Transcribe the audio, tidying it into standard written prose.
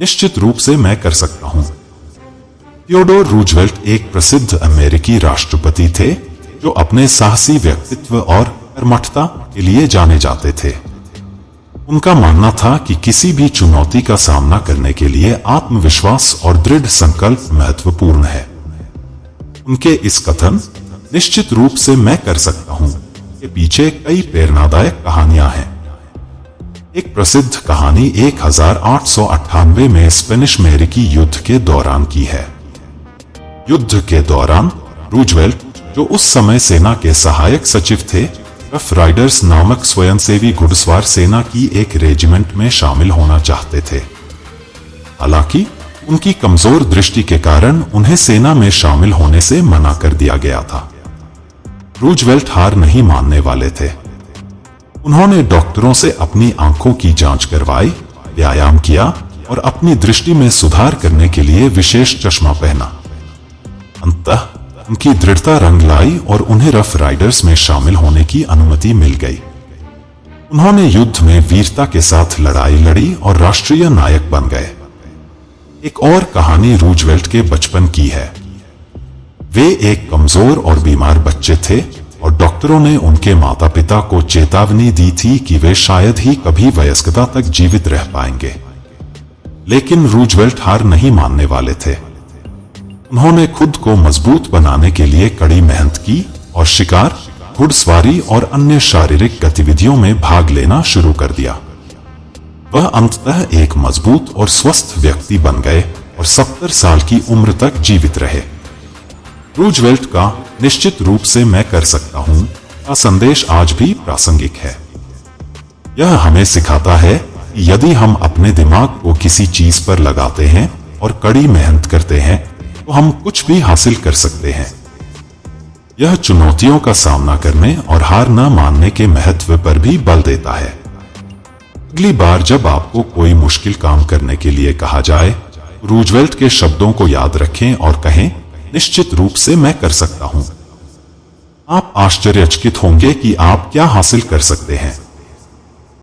निश्चित रूप से मैं कर सकता हूं। थियोडोर रूजवेल्ट एक प्रसिद्ध अमेरिकी राष्ट्रपति थे जो अपने साहसी व्यक्तित्व और कर्मठता के लिए जाने जाते थे। उनका मानना था कि किसी भी चुनौती का सामना करने के लिए आत्मविश्वास और दृढ़ संकल्प महत्वपूर्ण है। उनके इस कथन, निश्चित रूप से मैं कर सकता हूं, के पीछे कई प्रेरणादायक कहानियां हैं। एक प्रसिद्ध कहानी 1898 में स्पेनिश अमेरिकी युद्ध के दौरान की है। युद्ध के दौरान रूजवेल्ट, जो उस समय सेना के सहायक सचिव थे, रफ राइडर्स नामक स्वयंसेवी घुड़सवार सेना की एक रेजिमेंट में शामिल होना चाहते थे। हालांकि उनकी कमजोर दृष्टि के कारण उन्हें सेना में शामिल होने से मना कर दिया गया था। रूजवेल्ट हार नहीं मानने वाले थे। उन्होंने डॉक्टरों से अपनी आंखों की जांच करवाई, व्यायाम किया और अपनी दृष्टि में सुधार करने के लिए विशेष चश्मा पहना। अंततः उनकी दृढ़ता रंग लाई और उन्हें रफ राइडर्स में शामिल होने की अनुमति मिल गई। उन्होंने युद्ध में वीरता के साथ लड़ाई लड़ी और राष्ट्रीय नायक बन गए। एक और कहानी रूजवेल्ट के बचपन की है। वे एक कमजोर और बीमार बच्चे थे और डॉक्टरों ने उनके माता पिता को चेतावनी दी थी कि वे शायद ही कभी वयस्कता तक जीवित रह पाएंगे। लेकिन रूजवेल्ट हार नहीं मानने वाले थे। उन्होंने खुद को मजबूत बनाने के लिए कड़ी मेहनत की और शिकार, घुड़सवारी और अन्य शारीरिक गतिविधियों में भाग लेना शुरू कर दिया। वह अंततः एक मजबूत और स्वस्थ व्यक्ति बन गए और 70 साल की उम्र तक जीवित रहे। रूजवेल्ट का निश्चित रूप से मैं कर सकता हूं का संदेश आज भी प्रासंगिक है। यह हमें सिखाता है कि यदि हम अपने दिमाग को किसी चीज पर लगाते हैं और कड़ी मेहनत करते हैं तो हम कुछ भी हासिल कर सकते हैं। यह चुनौतियों का सामना करने और हार न मानने के महत्व पर भी बल देता है। अगली बार जब आपको कोई मुश्किल काम करने के लिए कहा जाए, रूजवेल्ट के शब्दों को याद रखें और कहें, निश्चित रूप से मैं कर सकता हूं। आप आश्चर्यचकित होंगे कि आप क्या हासिल कर सकते हैं।